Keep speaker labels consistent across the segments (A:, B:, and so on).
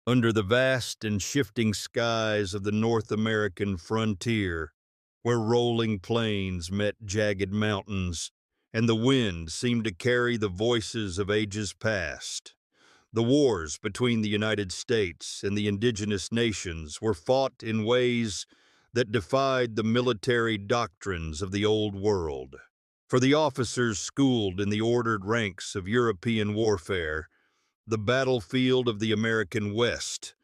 A: under the vast and shifting skies of the North American frontier, where rolling plains met jagged mountains, and the wind seemed to carry the voices of ages past. The wars between the United States and the indigenous nations were fought in ways that defied the military doctrines of the Old World. For the officers schooled in the ordered ranks of European warfare, the battlefield of the American West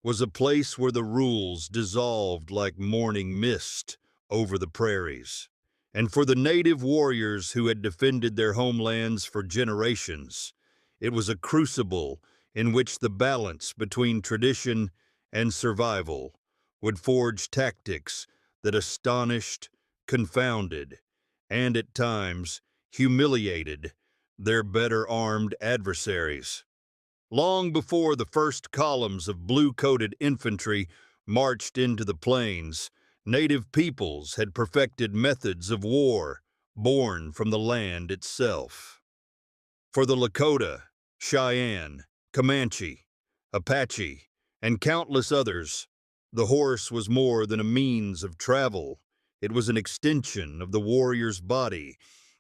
A: was a place where the rules dissolved like morning mist over the prairies. And for the native warriors who had defended their homelands for generations, it was a crucible in which the balance between tradition and survival would forge tactics that astonished, confounded, and at times humiliated their better-armed adversaries. Long before the first columns of blue-coated infantry marched into the plains, native peoples had perfected methods of war born from the land itself. For the Lakota, Cheyenne, Comanche, Apache, and countless others, the horse was more than a means of travel. It was an extension of the warrior's body,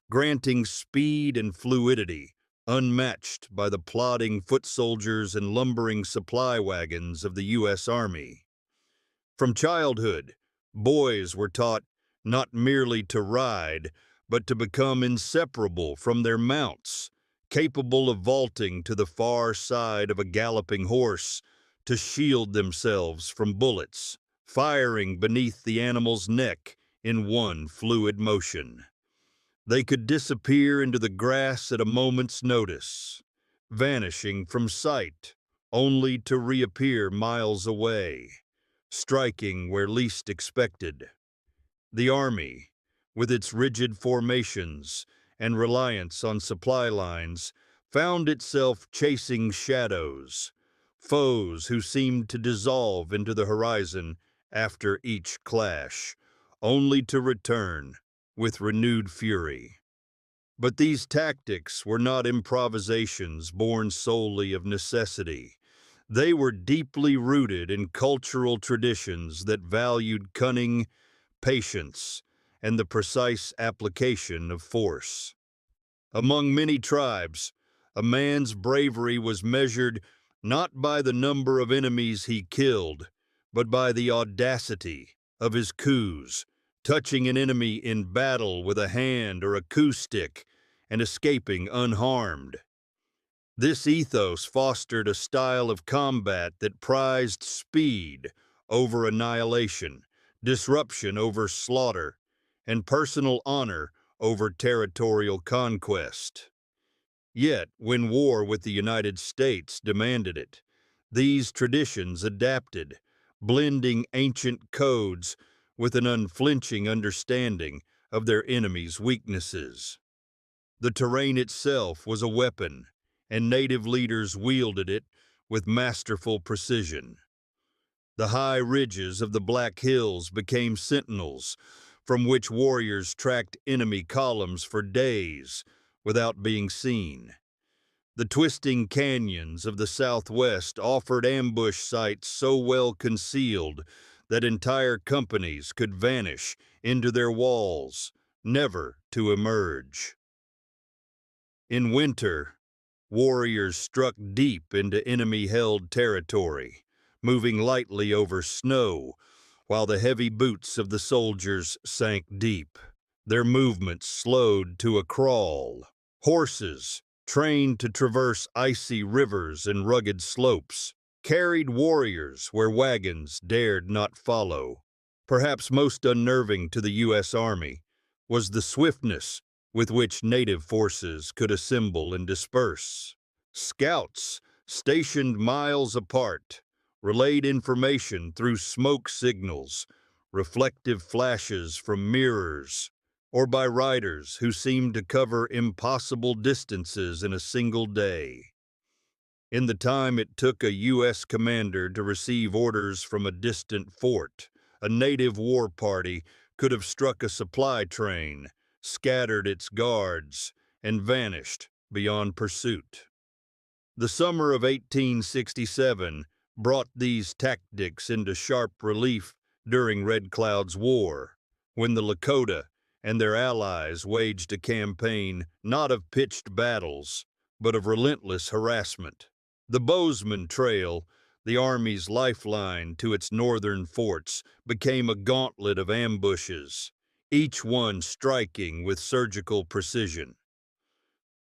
A: granting speed and fluidity unmatched by the plodding foot soldiers and lumbering supply wagons of the U.S. Army. From childhood, boys were taught not merely to ride, but to become inseparable from their mounts, capable of vaulting to the far side of a galloping horse to shield themselves from bullets, firing beneath the animal's neck in one fluid motion. They could disappear into the grass at a moment's notice, vanishing from sight, only to reappear miles away, striking where least expected. The Army, with its rigid formations and reliance on supply lines, found itself chasing shadows, foes who seemed to dissolve into the horizon after each clash, only to return with renewed fury. But these tactics were not improvisations born solely of necessity. They were deeply rooted in cultural traditions that valued cunning, patience, and the precise application of force. Among many tribes, a man's bravery was measured not by the number of enemies he killed, but by the audacity of his coups, touching an enemy in battle with a hand or a coup stick and escaping unharmed. This ethos fostered a style of combat that prized speed over annihilation, disruption over slaughter, and personal honor over territorial conquest. Yet, when war with the United States demanded it, these traditions adapted, blending ancient codes with an unflinching understanding of their enemy's weaknesses. The terrain itself was a weapon, and native leaders wielded it with masterful precision. The high ridges of the Black Hills became sentinels, from which warriors tracked enemy columns for days without being seen. The twisting canyons of the Southwest offered ambush sites so well concealed that entire companies could vanish into their walls, never to emerge. In winter, warriors struck deep into enemy-held territory, moving lightly over snow, while the heavy boots of the soldiers sank deep, their movements slowed to a crawl. Horses, trained to traverse icy rivers and rugged slopes, carried warriors where wagons dared not follow. Perhaps most unnerving to the U.S. Army was the swiftness with which native forces could assemble and disperse. Scouts, stationed miles apart, relayed information through smoke signals, reflective flashes from mirrors, or by riders who seemed to cover impossible distances in a single day. In the time it took a U.S. commander to receive orders from a distant fort, a native war party could have struck a supply train, scattered its guards, and vanished beyond pursuit. The summer of 1867 brought these tactics into sharp relief during Red Cloud's War, when the Lakota and their allies waged a campaign not of pitched battles, but of relentless harassment. The Bozeman Trail, the Army's lifeline to its northern forts, became a gauntlet of ambushes, each one striking with surgical precision.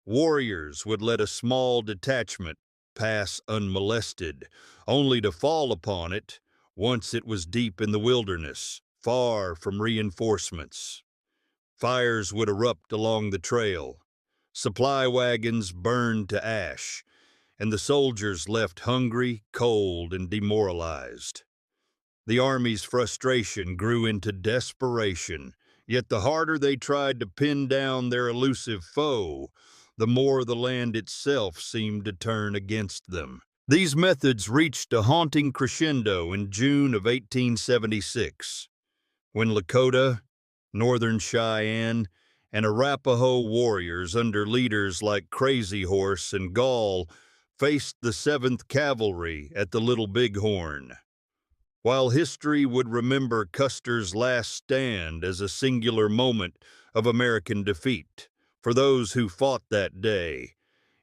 A: Warriors would let a small detachment pass unmolested, only to fall upon it once it was deep in the wilderness, far from reinforcements. Fires would erupt along the trail, supply wagons burned to ash, and the soldiers left hungry, cold, and demoralized. The Army's frustration grew into desperation, yet the harder they tried to pin down their elusive foe, the more the land itself seemed to turn against them. These methods reached a haunting crescendo in June of 1876, when Lakota, Northern Cheyenne, and Arapaho warriors under leaders like Crazy Horse and Gall faced the 7th Cavalry at the Little Bighorn. While history would remember Custer's last stand as a singular moment of American defeat, for those who fought that day,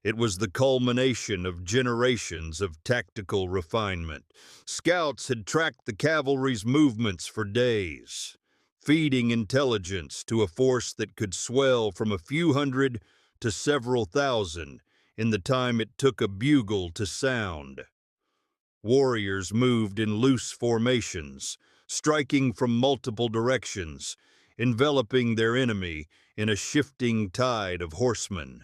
A: it was the culmination of generations of tactical refinement. Scouts had tracked the cavalry's movements for days, feeding intelligence to a force that could swell from a few hundred to several thousand in the time it took a bugle to sound. Warriors moved in loose formations, striking from multiple directions, enveloping their enemy in a shifting tide of horsemen.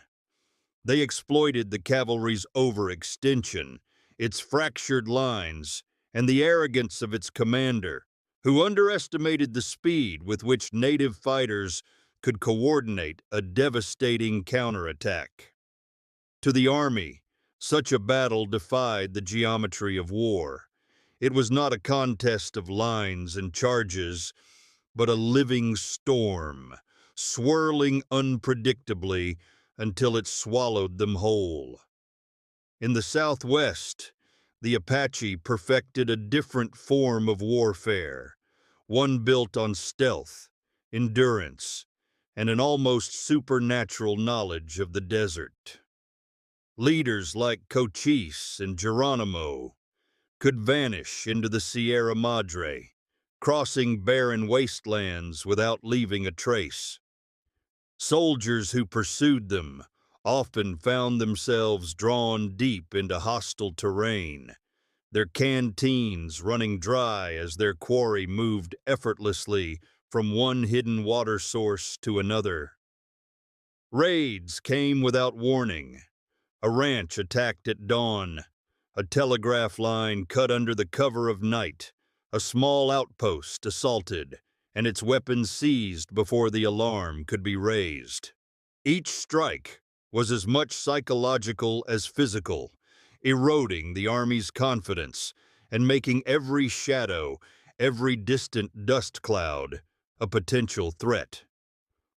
A: They exploited the cavalry's overextension, its fractured lines, and the arrogance of its commander, who underestimated the speed with which native fighters could coordinate a devastating counterattack. To the Army, such a battle defied the geometry of war. It was not a contest of lines and charges, but a living storm, swirling unpredictably until it swallowed them whole. In the Southwest, the Apache perfected a different form of warfare, one built on stealth, endurance, and an almost supernatural knowledge of the desert. Leaders like Cochise and Geronimo could vanish into the Sierra Madre, crossing barren wastelands without leaving a trace. Soldiers who pursued them often found themselves drawn deep into hostile terrain, their canteens running dry as their quarry moved effortlessly from one hidden water source to another. Raids came without warning. A ranch attacked at dawn, a telegraph line cut under the cover of night, a small outpost assaulted, and its weapons seized before the alarm could be raised. Each strike was as much psychological as physical, eroding the Army's confidence and making every shadow, every distant dust cloud, a potential threat.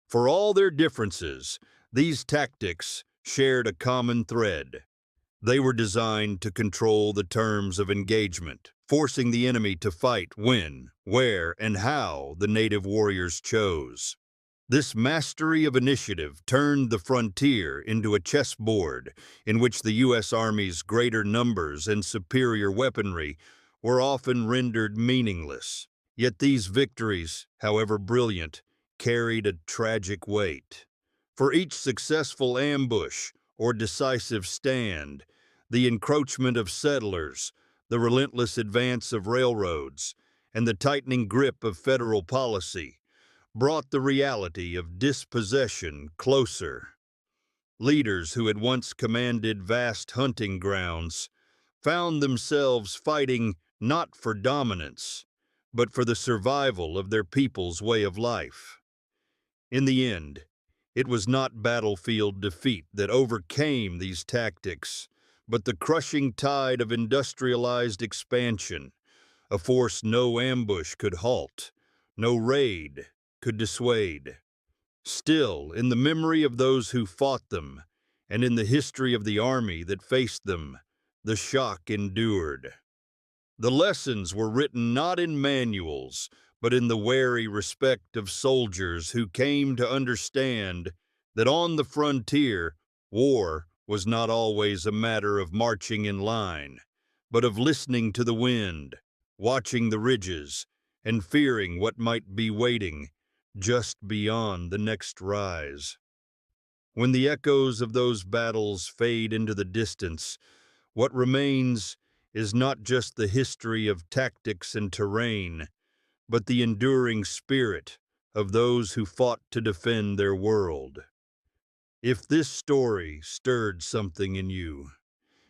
A: For all their differences, these tactics shared a common thread. They were designed to control the terms of engagement, forcing the enemy to fight when, where, and how the native warriors chose. This mastery of initiative turned the frontier into a chessboard in which the U.S. Army's greater numbers and superior weaponry were often rendered meaningless. Yet these victories, however brilliant, carried a tragic weight. For each successful ambush or decisive stand, the encroachment of settlers, the relentless advance of railroads, and the tightening grip of federal policy brought the reality of dispossession closer. Leaders who had once commanded vast hunting grounds found themselves fighting not for dominance, but for the survival of their people's way of life. In the end, it was not battlefield defeat that overcame these tactics, but the crushing tide of industrialized expansion, a force no ambush could halt, no raid could dissuade. Still, in the memory of those who fought them, and in the history of the army that faced them, the shock endured. The lessons were written not in manuals, but in the wary respect of soldiers who came to understand that on the frontier, war was not always a matter of marching in line, but of listening to the wind, watching the ridges, and fearing what might be waiting just beyond the next rise. When the echoes of those battles fade into the distance, what remains is not just the history of tactics and terrain, but the enduring spirit of those who fought to defend their world. If this story stirred something in you,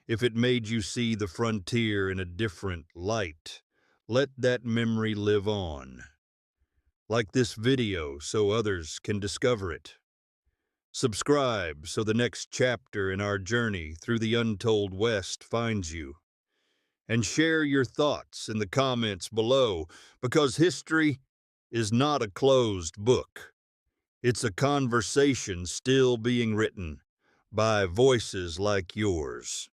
A: if it made you see the frontier in a different light, let that memory live on. Like this video so others can discover it. Subscribe so the next chapter in our journey through the untold West finds you. And share your thoughts in the comments below, because history is not a closed book. It's a conversation still being written by voices like yours.